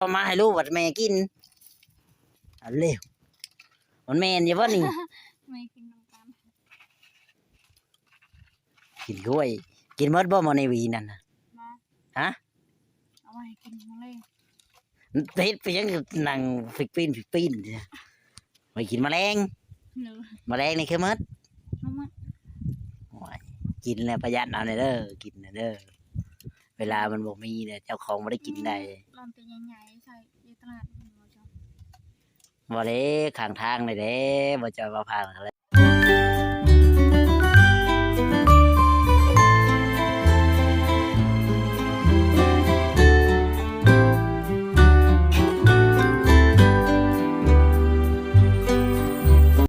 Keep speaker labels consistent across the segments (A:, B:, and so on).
A: เอามาให้ลูกวัดแม่กินเอาเร็วมันแม่นอยู่บ่นี่
B: ไม่กินน้ำตาล
A: กินกล้วยกินหมดบ่มาในหวีนั่นน่ะ
B: มา
A: ฮะ
B: เอาไว้กินมาเลย
A: เฮ็ดไปยังนั่งฟิกปีนเนี่ยไปกินแมลง
B: หรือ
A: แมลงนี่คือหมด
B: น้ำมัน
A: โอ้ยกินแล้วประหยัดเอาหน่อยเด้อกินน่ะเด้อเวลามันบ่มีเนี่ยเจ้าของบ่ได้กินได้
B: ลอนตัวใหญ่ๆใส่ในตลาดมันบ่จ้ะ
A: บ่เด้ข้างทางเลยเด้บ่จะมาพาอะไร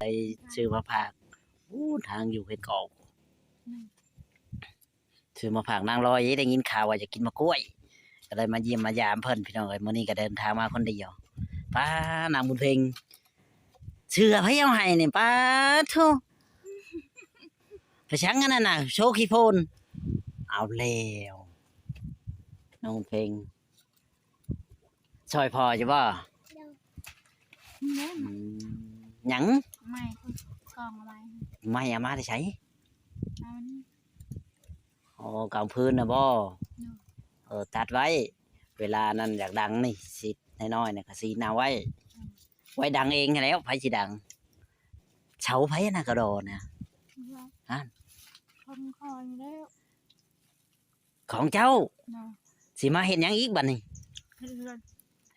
A: ไปซื้อมาผากอู้ทางอยู่เฮ็ดกอกซื้อมาผากนางลอยได้ยินข่าวว่าจะกินมะกล้วยก็เลยมาเยี่ยมมายามเพิ่นพี่น้องเอ้ยมื้อนี้ก็เดินทางมาคนเดียวป้านางบุญเพ็งเชื่อไผเอาให้นี่ป้าโธ่ไปชังกันนั่นน่ะโชว์ขี้โพนเอาแล้วน้องบุญเพ็งช่วยพอจะบ่
B: เล่น
A: หยัง
B: ไม่กองอะไร
A: ไม่เอามาได้ใช้
B: เอาอันนี้
A: อ๋อกองพื้นนะบ่ตัดไว้ เวลานั้นอยากดังนี่สิน้อยๆเนี่ยก็สีนาไว้ ไว้ดังเองแล้วไผสิดังเฉาไผน่ะกระโดดนะ ฮะ
B: คนคอยแล้ว
A: ของเจ้า
B: เนาะ
A: สิมาเห็นหยังอีกบัดนี้
B: เพื่อน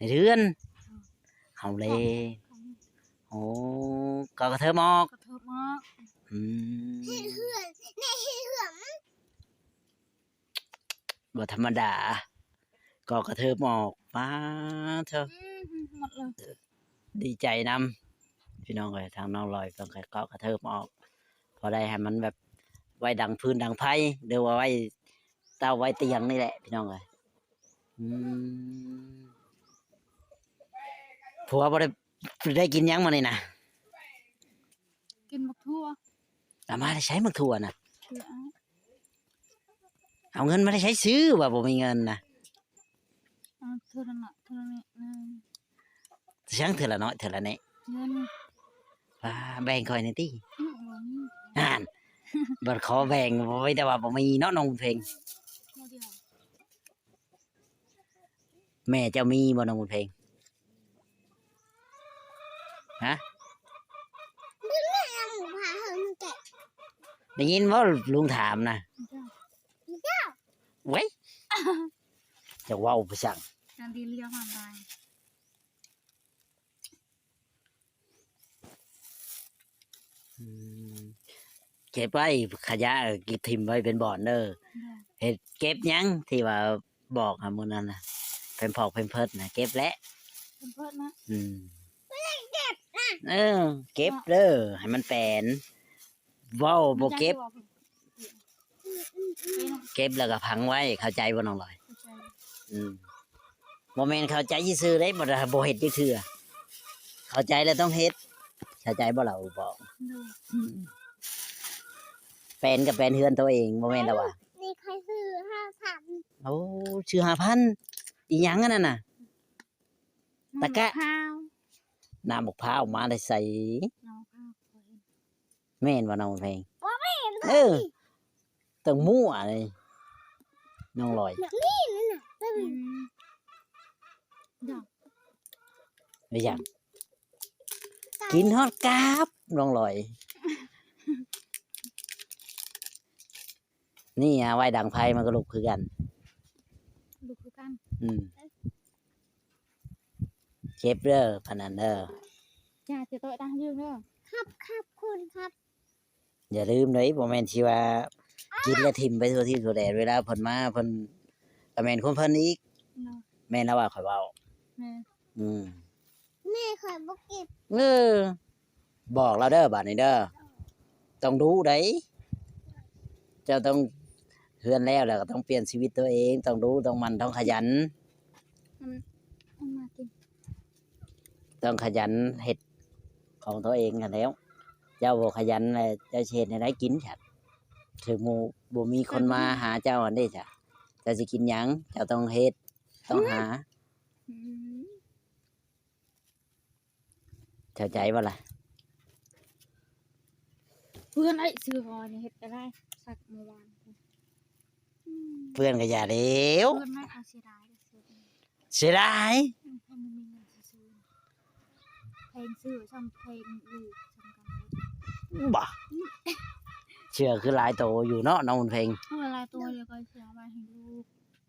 A: เรือนเอาเลยโอ้ก็กระเทอมอก
B: กระเทิบมาก
A: อืมบ่ธรรมดาก็กระเทอมอกมาเถอะ
B: หมดเลย
A: ดีใจนำพี่น้องเลยทางน้องลอยต้องก็กระเทิบออกพอได้ให้มันแบบไว้ดังพื้นดังไผ่เดี๋ยวว่าไว้เต้าไว้เตียงนี่แหละพี่น้องเลยผัวบ่ได้กินหยังมานี่นะ
B: กินบักทั่ว
A: เอามาได้ใช้มักถั่วนะ
B: เถื่อ
A: เอาเงินมาได้ใช้ซื้อว่าบ่มีเงินนะ
B: เอาเถื่อนั่นน่ะเถื่อนี่
A: ช่างเถื่อละน้อยเถื่อละเนะ
B: เงิน
A: ว่าแบ่งคอยในอยติ
B: บ่มี
A: อ่านบัดขอแบ่งไว้แต่ว่าบ่มีเนาะน้องเพลง
B: เดียว
A: แม่เจ้ามีบ่น้องเพลงฮะได้ยินว่าลุงถามนะ
B: เจ้า
A: เว้ยจะเว้าไปสั่ง
B: การดีเลี้ยงมาได้
A: เก็บไว้ขยะเก็บทิมไว้เป็นบ่อนเด้อเฮ็ดเก็บหยังที่ว่าบอกหามื้อนั้นน่ะเพิ่นพอกเพิ่นเพิดน่ะเก็บแล้ว
B: เพิ่นนะ
A: เออเก็บเด้อให้มันแปลนเว้าบ่เก็บเก็บแล้วก็พังไว้เข้าใจบ่น้องลอยบ่แม่นเข้าใจซื่อๆเด้บ่ได้บ่เฮ็ดจักเทื่อเข้าใจแล้วต้องเฮ็ดเข้าใจบ่ล่ะบอก แฟนกับแฟนเฮือนตัวเองบ่แม่นแล้วว่ะ
C: มีใครซื้อ5,000
A: โอ้ชื่อ5,000อีหยังอันนั้นน่ะ ตะกะ
B: ข้าว
A: น้ำมะพร้าวมาได้ใส่
B: น้องข้าว
A: แม่นว่าน้องเพลงเออต้องมั่วเลยน้องลอย
C: แบบนี้นั่นน่ะ
B: ดอก
A: ไม่อยากกินฮอดกราบน้องลอย นี่ฮะไว้ดังไพ่มันก็ลุกคือกัน
B: ลูกคือกัน
A: เก็บเด้อพนันเด้อ
B: จ้าจะโตดังยืนเด้อ
C: ครับคุณครับ
A: อย่าลืมเลยบ่แม่นสิว่ากินแล้วทิ่มไปทั่วที่ทั่วแดนเวลาเพิ่นมาเพิ่นก็แม่นคนเพิ่นอีก
B: เนาะ
A: แม่นแล้วว่าข่อยเว้า
B: แม่
C: แม่เคยบอกเก็บ
A: เออบอกเราเด้อบัดนี้เด้อต้องดูได้เจ้าต้องเฮือนแล้วก็ต้องเปลี่ยนชีวิตตัวเองต้องดูต้องมันต้องขยัน
B: มันมากิน
A: ต้องขยันเฮ็ดของตัวเองกันแหล้ว เจ้าบ่ขยันเลยเจ้าสิเฮ็ดให้ได้กินฉันถึงหมู่บ่มีคนมาหาเจ้าอันนี้จ้ะเจ้าสิกินหยังเจ้าต้องเฮ็ดต้องหา
B: อืม
A: เข้าใจบ่ล่ะ
B: เพื่อนไอ้ซื้อก่อนเฮ็ดก็ได้สักเมื่อวาน
A: เพื่อนก็อย่าเร็ว
B: เพื่อนไม่เอาเสียดายซื้อ
A: เสียดาย
B: เพราะมันมีเงินซื้อเพลงซื้อช่องเพลงลูกช่องกัน
A: บ่เชื่อคือหลายโตอยู่เนาะน้องบุญเพ็ง
B: เวลาตัวเดียวก็เสียไปให้ลูก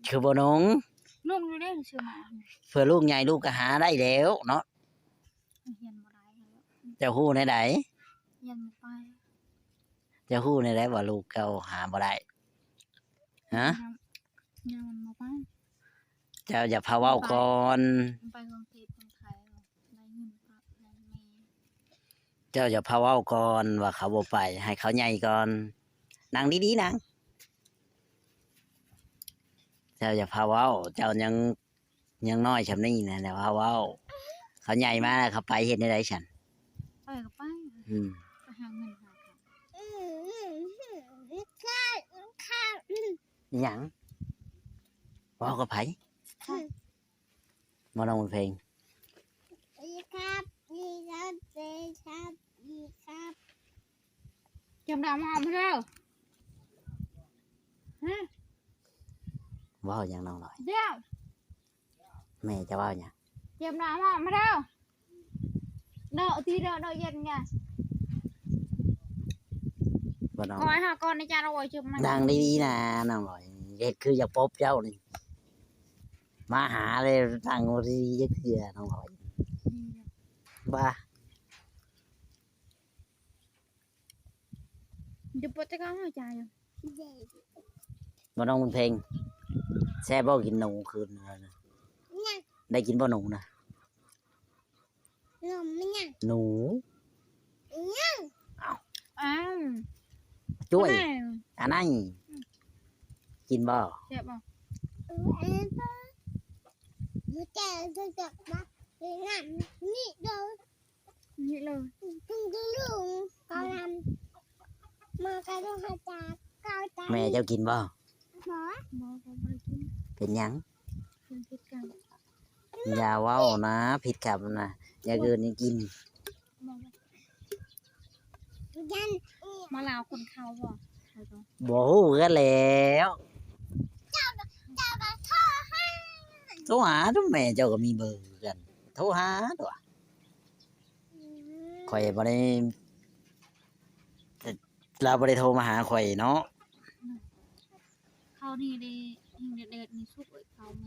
A: คือบ่น้อง
B: ลูกนี่ได้เชื่อมา
A: เพื่อลูกใหญ่ลูกก็หาได้แล้วเนาะ
B: เฮียนบ่ได้แล้ว
A: เจ้าฮู้ในใด
B: เฮียนบ่ไป
A: เจ้าฮู้ในใดว่าลูกเจ้าหาบ่ได้ฮะ
B: ยังมันบ่ไป
A: เจ้าอย่าพาเว้าก่อน
B: มันไปกรุงเทพกรุงไทยได้เงินครับได้แม่
A: เจ้าอย่าพาเว้าก่อนว่าเขาบ่ไป ให้เขาใหญ่ก่อนนั่งดีๆนะเจ้าอย่าพาเว้า เจ้ายังน้อยชำนี้นะแต่พาเว้า เขาใหญ่มาแล้วเขาไปเฮ็ดในใดฉัน
B: ไปก็ไป
A: อืม
B: ไปหาเงินหาทาง
C: ข้าวข้าว
A: อิหยังเว้ากับไผบ่น้องบุญเพ็ง
C: ดีครับดีครับดีครับดีครับ
B: จำดาวมาเอามาเร็วฮะ
A: เว้าหยังน้องน้อย
B: เดี๋ยว
A: แม่จะเว้าหยัง
B: จำดาวมาเอามาเร็วเด้อทีเด้อเด้อเย็นไง
A: บ่น้อง
B: ก่อนหาก่อนในจานเอาไว้จุ่มมัน
A: นั่งดีๆนะน้องน้อยเฮ็ดคืออย่าปบเจ้านี่มาหาเลยนั่งดีๆจักเทื่อน้องน้อยบ้า
B: เดี๋ยวปวดจะก้าวหัวใจอยู่
C: เด็ก
A: บ่น้องบุญเพ็งแซ่บบ่กินหนูคืนนั้นน่ะ
C: เนี่ย
A: ได้กินบ่หนูนะ
C: นมเนี่ย
A: หนู
C: เนี่ย
B: อ้าว
A: จ้วย
B: แม่
A: อันนั้นกินบ่
B: เจ็บบ่
C: เอ็นมือแก่จะจับมาเป็นงานนี่เดิน
B: นี่เลย
C: ถึงจะลุงกำลังมากระโดดจากเก้าตา
A: แม่เจ้ากินบ่
C: หมอ
B: หมอเขาไม่กิน
A: เป็นหยัง
B: เป็นพิษกัน
A: อย่าเว้านะผิดกับนะอย่าเกินนี่กิน
B: หมอ
C: ยัน
B: มาลาวคนเขาบ่ใช่ตัว
A: บ่ฮู้กันแล้ว
C: เจ้าก็ท่อให้
A: โทรหาทุกแม่เจ้าก็มีเบอร์กันโทรหาตัวข่อยบ่ได้เราบ่ได้โทรมาหาข่อยเนาะ
B: เขานี่ดีหิงเด็ดๆนี่สุกเขามี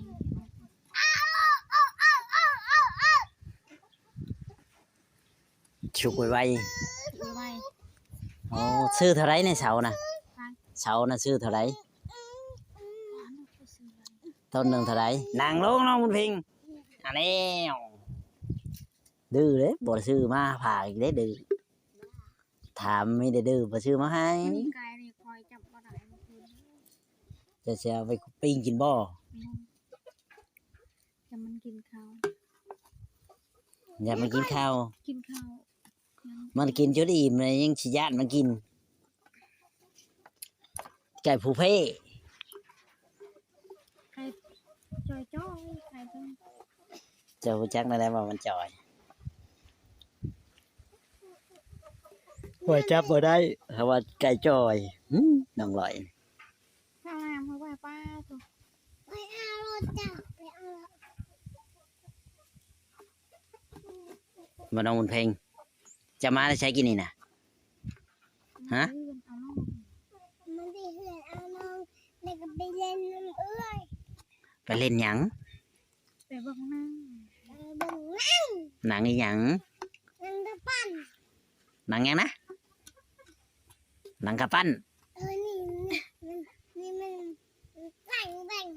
A: ฉุกไว้
B: ถือไว้
A: โอ้ซื้อเท่าไรในเสาน่ะเสาน่ะซื้อเท่าไร
B: ร้านไปซื้อเลย
A: ต้นหนึงเท่าไรนั่งลงน้องบุญเพ็งอันนี้ดื้อเด้บ่ได้ซื้อมาผ่าอีกเด้ดื้อถามไม่ได้ดื้อบ่ซื้อมาให้
B: มีไก่นี่คอยจับบ่ได้เมื่อคืน
A: จะเสียไปปิ้งกินบ่
B: จะมันกินข้าว
A: อย่ามากินข้าว
B: กินข้าว
A: มันกินจนอิ่มเลยยังสิญาติมันกิน ไก่ผู้เพ่
B: ไข่จอยจ้อยไข่ต้ม
A: เจะรู้จักได้แล้วว่ามันจ่อยว่าจับบ่ได้เพราะว่าไก่จ่อยน้องลอย
B: ข้าวแรมเขาไปป้าตัว
C: ไปเอารถจับไปเอา
A: มาน้องบุญเพ็งจะมาได้ใช้กินนี่นะ ฮะ
B: เอาน้อง
C: มันได้เหือนเอาน้องแล้วก็ไปเล่นน้ำเอื้อย
A: ไปเล่นหยัง
B: ไปเบิ่งนั่ง
C: เบิ่งนั่ง
A: หนังอีหยัง
C: นั่งตะปั้น
A: หนังหยังนะหนังกระปั้น
C: นี่มันแต่งแต่ง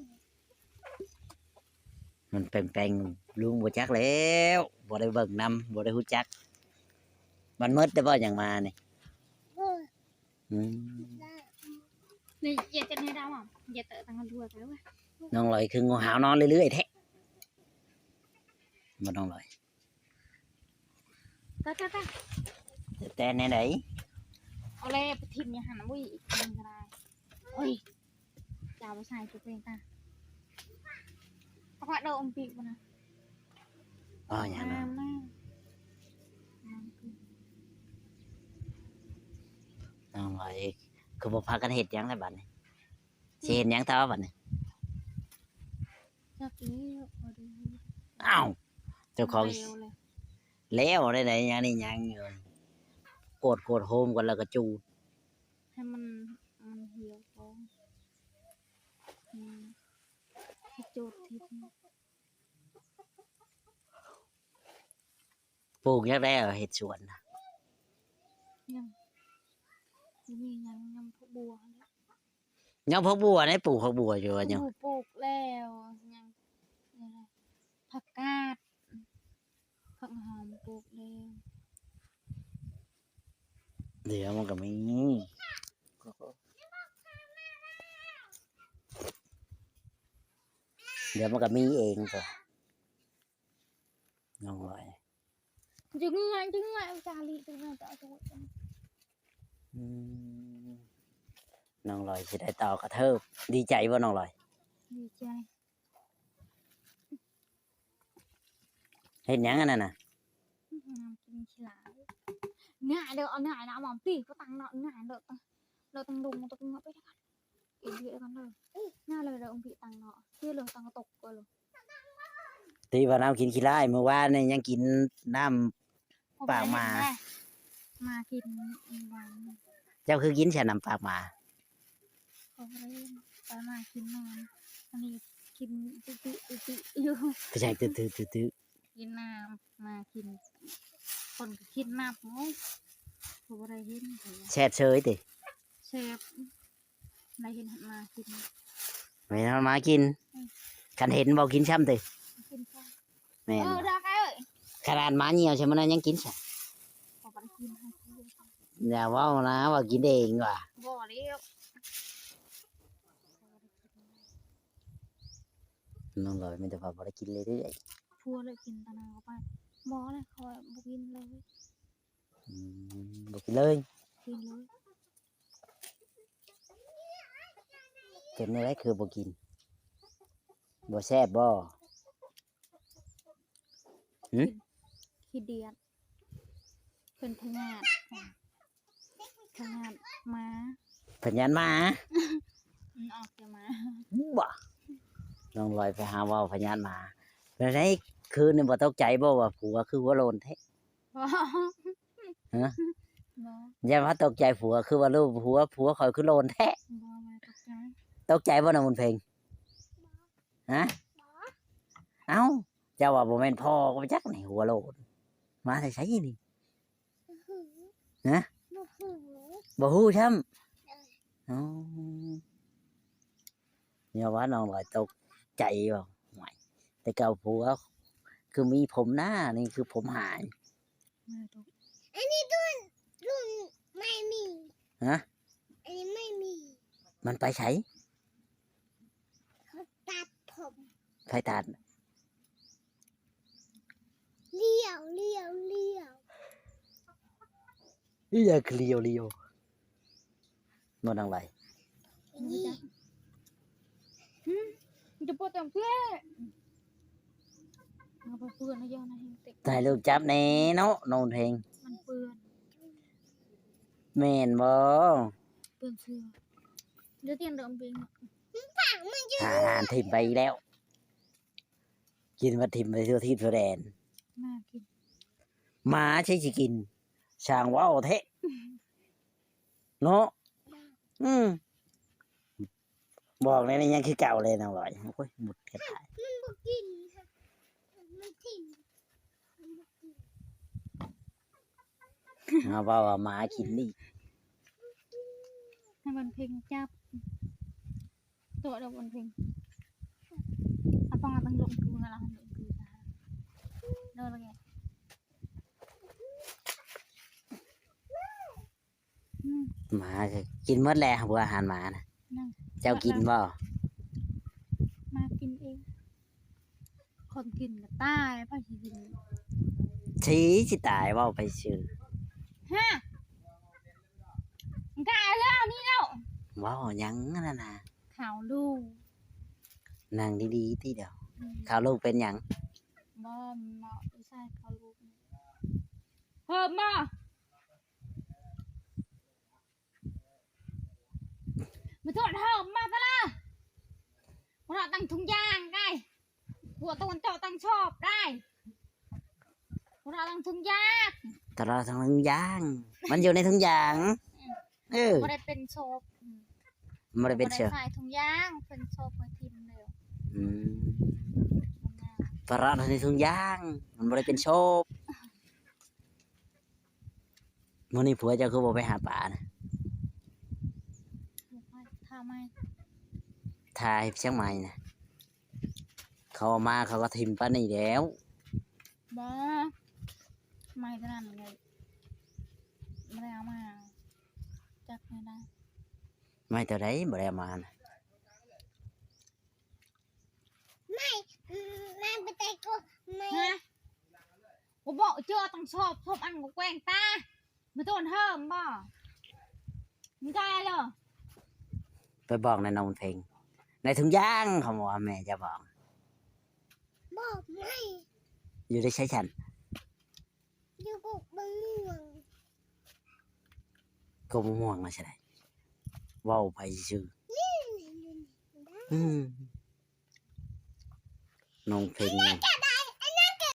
A: มันแปลงๆลุงบ่จักแล้วบ่ได้เบิ่งนำบ่ได้ฮู้จัก มันมืดได้บ่หยังมานี่
C: โอ้ย
A: อืม
B: นี่เหยียดกันให้ดาวอ่ะเหยียดเตะตังกันด้วยไปวะ
A: น้องลอยคืองูหาวนอนเรื่อยๆแท้บ่น้องลอย
B: ตา
A: แต่แน่ไหน
B: เอาเลยไปทิมอย่าหันวุ้ยอีกคนก็ได้โอ้ยจ่าไปใส่จุดเองตาเอาขวดเดิมปีกมานะ
A: อ๋อหยังเนาะ
B: น้ำ
A: คือบ่พากันเฮ็ดหยังได้บัดนี้สิเฮ็ดหยังต่อบัดนี้
B: จักนี้พอดี
A: อ้าวเจ้าของ
B: เร็วเลย
A: แล้วได้ไหนยังนี่ยังอยู่โกดโฮมกันแล้วก็จูด
B: ให้มันเหี่ยวก่อนให้จุดทีนี้
A: ปลูกยังได้เฮ็ดสวนน่ะ
B: ยังมียังพวกบัวเนี่ย
A: ยังพักบัวได้ปลูกพักบัวอยู่ว่ายัง
B: ปลูกแล้วยังอะไรผักกาดผักหอมปลูกแล้ว
A: เดี๋ยวมันก็มีเดี๋ยวมันก็มีเองก็น้องลอย
B: จึงไงจาลีจึงไงจะเอาตัว
A: อืมน้องลอยสิได้ต่อกระเทิบดีใจบ่น้องลอย
B: ดีใจ
A: เฮ็ดหยังอันนั้นน่ะ
B: น้ำกินฉลาดง่ายเด้อเอาง่ายนะหมอมตีก็ตังเนาะง่ายเด้อตังดุงตังเงาะไปได้กันอีกเยอะกันเลยง่ายเลยเด้อองค์พี่ตังเนาะชื่อเรื่องตังตกก็เลย
A: ที่ว่าน้ำกินขี้ไล่เมื่อวานนี่ยังกินน้ำ ปากหมา
B: มากินวัน
A: เจ้าคือกินแช่น้ำปากหมา
B: เขาเล่นไปมากินนอนอันนี้กินติอยู่
A: ก็ใช่ตื้อ
B: กินน้ำมากินคนก็กินน้ำโอ้เขาอะไรเห็น
A: แช่เฉยติ
B: เชฟอะไรเห็นมากิน
A: ไม่ทำมากินคันเห็นบอกกินช้ำติ
B: กินข้าว
A: แม่น
B: ได้ไงเอ้ย
A: ขนาดหมาเหี่ยวใช่ไหมนะยังกินใช่
B: ขอไปกินให้กิน
A: อย่าว่านะว่ากินเองว่ะ
B: บ่เลี้ยว
A: น้องลอยไม่ได้พาไปกินเลยได้
B: พัวเลยกินตะนาวไปบ่เลยคอยบ่กินเลย
A: บอกกินเลย
B: กินเลย
A: เป็นอะไรคือบอกกินบ่แซ่บบ่
B: ขี้เดียดเป็นพญาติม้า
A: พญานมา
B: ออกจากม้า
A: บ่น้องลอยไปหาว่าพญานมาเป็นไรคืนนี่บ่ตกใจบ่ว่าผัวคือหัวโลนแท้
B: บ่
A: ฮะ
B: บ่
A: อย่าว่าตกใจผัวคือว่าลูกผัวคอยคือโลนแท้
B: บ่มาตกใจ
A: ตกใจบ่นะมุนเพลงฮะเอ้าเจ้าว่าบ่แม่นพ่อก็บ่จักนี่หัวโลนมาแต่ไสนี่ ฮะ บ่ฮู้ช้ำอ๋ออย่าว่าน้องลอยตกใจบ่ห่วยแต่เก่าผัวคือมีผมหน้านี่คือผมหาย
B: มาตก
C: อันนี้รุ่นไม่มี
A: ฮะ
C: อันนี้ไม่มี
A: มันไปไส
C: เขาตัดผม
A: ไปตัด
C: เลี้ยว
A: นี่อย่าเคลียวบ่น้องลอย
C: นี่
B: มันจะปวดจังเพื่อเอาไปเปื้อนนะย่อนะเฮงติ
A: ถ่ายรูปจับแน่เนาะน้องเพลง
B: มันเปื้อน
A: แม่นบ่
B: เปื้อนเสื้อเดี๋ยวเตียนเดิมเอง
A: หาอาหารถิ่มไปอีกแล้ว กินมาถิ่มไปทั่วทิศทั่วแดน
B: มากิน
A: หมาใช่สิกินช่างว่าวเทะเนาะบอกเลยนี่ยังคือเก่าเลยนะลอยโอ้ยหมดกระต่าย
C: มันบอกกินค่ะมันถิ่นมันบ่กิน
A: เอาว่าว่าหมากินนี่
B: ให้มันเพลงจับตัวเดียวมันเพลงเอาฟังตั้งลงคืออะไรลงคือนะเดินละไง
A: หมาจะกินหมดแล้วบัวอาหารหมานะ
B: นั่ง
A: เจ้ากินบ่
B: มากินเอง คนกินก็ตายพ่อชีกิน
A: ชี้สิตายว่าไปชื่อ
B: ฮะกายแล้วนี่แล้ว
A: ว่าวหยังนั่นน่ะ
B: ข่าวลูก
A: นั่งดีๆที่เดียวข้าวลูกเป็นหยัง
B: บ่เหมาะไม่ใช่ข่าวลูกเพิ่มบ่ mà thôi hầm mà ta la nó tăng thùng giang đây của tôi cho tăng chọp đây nó tăng thùng giang
A: ตลอดทั้งทุ่งยาง มันอยู่ในทุ่งยางเออ
B: บ่ได้เป็นโชบ
A: มันได้เป็นเชือก
B: ใส่ถุงยางเป็นโชบไปทิมเร็ว
A: อืมตลอดในทุ่งยาง มันบ่ได้เป็นโชบมื้อนี้ผัวเจ้าคือบ่ไปหาปลานะ
B: ทำไม
A: ทายเชียงใหม่นะเขาเอามาเขาก็ทิมปลานี่แล้ว
B: บ่ไม่เท่านั้นเลยไม่ได้เอามาจักไม่ได้
A: ไม่ตัวใดบ่ได้เอามานะ
C: แม่ไปเตะกูแม่
B: ฮะกูบอกเจอต้องชอบอันกูแกล้งตาไม่ต้องเฮิมบ่มึงได้เหรอ
A: ไปบอกในนองเพลง ในทุ่งยางเขาบอกว่าแม่จะบอก
C: บอกไม่
A: อยู่ได้ใช้ฉัน
C: อยู่กูบังม่วง
A: ก็บ่ม่วงมาใช่ไหมเว้าไปชื่ออืมน้องเพลง